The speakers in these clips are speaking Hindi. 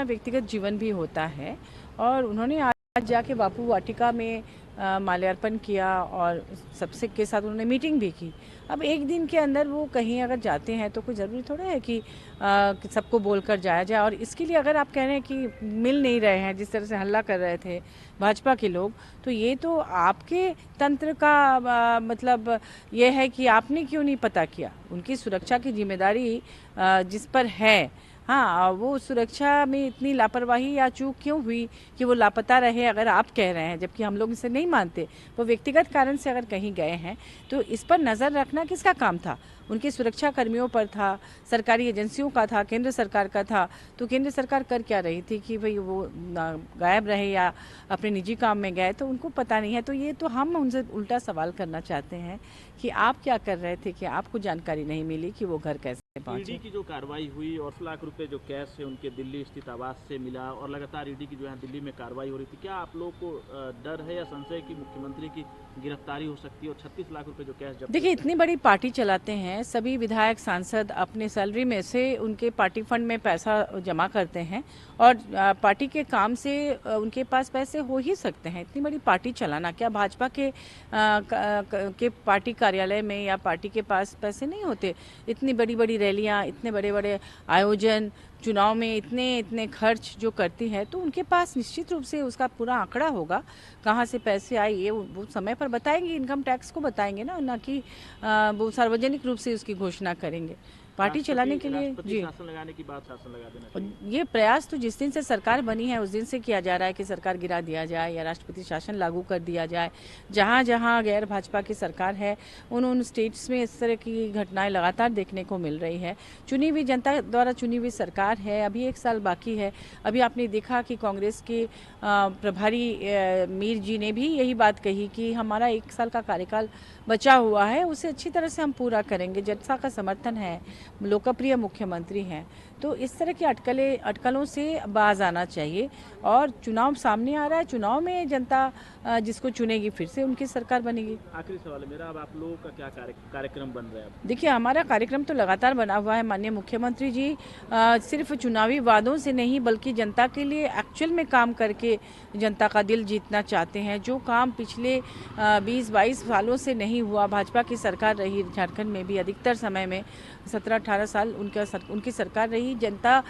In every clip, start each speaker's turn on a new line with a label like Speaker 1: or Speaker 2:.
Speaker 1: व्यक्तिगत जीवन भी होता है और उन्होंने आज जाके बापू वाटिका में माल्यार्पण किया और सबसे के साथ उन्होंने मीटिंग भी की। अब एक दिन के अंदर वो कहीं अगर जाते हैं तो कोई ज़रूरी थोड़ा है कि सबको बोलकर जाया जाए। और इसके लिए अगर आप कह रहे हैं कि मिल नहीं रहे हैं, जिस तरह से हल्ला कर रहे थे भाजपा के लोग, तो ये तो आपके तंत्र का मतलब ये है कि आपने क्यों नहीं पता किया। उनकी सुरक्षा की जिम्मेदारी जिस पर है, हाँ, वो सुरक्षा में इतनी लापरवाही या चूक क्यों हुई कि वो लापता रहे, अगर आप कह रहे हैं, जबकि हम लोग इसे नहीं मानते। वो व्यक्तिगत कारण से अगर कहीं गए हैं तो इस पर नज़र रखना किसका काम था? उनके सुरक्षा कर्मियों पर था, सरकारी एजेंसियों का था, केंद्र सरकार का था। तो केंद्र सरकार कर क्या रही थी कि भाई वो गायब रहे या अपने निजी काम में गए, तो उनको पता नहीं है। तो ये तो हम उनसे उल्टा सवाल करना चाहते हैं कि आप क्या कर रहे थे कि आपको जानकारी नहीं मिली कि वो घर कैसे
Speaker 2: ईडी की जो कार्रवाई हुई और 80 लाख रुपए जो कैश है उनके दिल्ली स्थित आवास से मिला और लगातार ईडी की जो है दिल्ली में कार्रवाई हो रही थी, क्या आप लोगों को डर है या संशय कि मुख्यमंत्री की गिरफ्तारी हो सकती है और 36 लाख रुपए जो कैश जब्त?
Speaker 1: देखिए, इतनी बड़ी पार्टी चलाते हैं, सभी विधायक सांसद अपने सैलरी में से उनके पार्टी फंड में पैसा जमा करते हैं और पार्टी के काम से उनके पास पैसे हो ही सकते हैं। इतनी बड़ी पार्टी चलाना, क्या भाजपा के पार्टी कार्यालय में या पार्टी के पास पैसे नहीं होते? इतनी बड़ी बड़ी रैलियां, इतने बड़े बड़े आयोजन, चुनाव में इतने इतने खर्च जो करती है, तो उनके पास निश्चित रूप से उसका पूरा आंकड़ा होगा, कहाँ से पैसे आए ये वो समय पर बताएंगे, इनकम टैक्स को बताएंगे ना कि वो सार्वजनिक रूप से उसकी घोषणा करेंगे। पार्टी चलाने के लिए जी
Speaker 2: शासन लगाने की बात शासन लगा देना चाहिए।
Speaker 1: ये प्रयास तो जिस दिन से सरकार बनी है उस दिन से किया जा रहा है कि सरकार गिरा दिया जाए या राष्ट्रपति शासन लागू कर दिया जाए। जहाँ जहाँ गैर भाजपा की सरकार है उन स्टेट्स में इस तरह की घटनाएं लगातार देखने को मिल रही है। चुनी हुई जनता द्वारा चुनी हुई सरकार है, अभी 1 साल बाकी है। अभी आपने देखा कि कांग्रेस के प्रभारी मीर जी ने भी यही बात कही कि हमारा 1 साल का कार्यकाल बचा हुआ है, उसे अच्छी तरह से हम पूरा करेंगे। जनता का समर्थन है, लोकप्रिय मुख्यमंत्री हैं, तो इस तरह की अटकलों से बाज आना चाहिए। और चुनाव सामने आ रहा है, चुनाव में जनता जिसको चुनेगी फिर से उनकी सरकार बनेगी।
Speaker 2: आखिरी सवाल है मेरा, अब आप लोगों का क्या कार्यक्रम बन रहा है?
Speaker 1: देखिए, हमारा कार्यक्रम तो लगातार बना हुआ है। माननीय मुख्यमंत्री जी सिर्फ चुनावी वादों से नहीं बल्कि जनता के लिए एक्चुअल में काम करके जनता का दिल जीतना चाहते हैं। जो काम पिछले 20-22 सालों से नहीं हुआ, भाजपा की सरकार रही झारखंड में भी, अधिकतर समय में 17-18 साल उनकी सरकार रही। जनता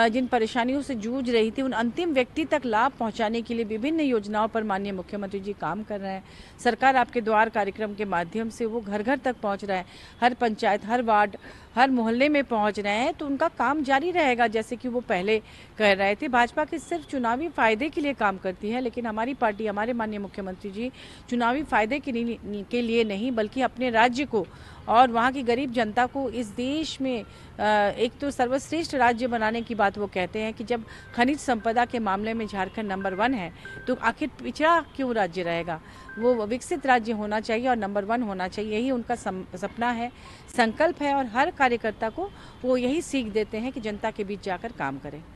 Speaker 1: जिन परेशानियों से जूझ रही थी, उन अंतिम व्यक्ति तक लाभ पहुंचाने के लिए विभिन्न योजनाओं पर माननीय मुख्यमंत्री जी काम कर रहे हैं। सरकार आपके द्वार कार्यक्रम के माध्यम से वो घर घर तक पहुंच रहा है, हर पंचायत, हर वार्ड, हर मोहल्ले में पहुंच रहे हैं। तो उनका काम जारी रहेगा जैसे कि वो पहले कह रहे थे। भाजपा के सिर्फ चुनावी फायदे के लिए काम करती है, लेकिन हमारी पार्टी, हमारे माननीय मुख्यमंत्री जी चुनावी फायदे के लिए नहीं बल्कि अपने राज्य को और वहाँ की गरीब जनता को इस देश में एक तो सर्वश्रेष्ठ राज्य बनाने की बात वो कहते हैं कि जब खनिज संपदा के मामले में झारखंड नंबर 1 है तो आखिर पिछड़ा क्यों राज्य रहेगा? वो विकसित राज्य होना चाहिए और नंबर 1 होना चाहिए, यही उनका सपना है, संकल्प है। और हर कार्यकर्ता को वो यही सीख देते हैं कि जनता के बीच जाकर काम करें।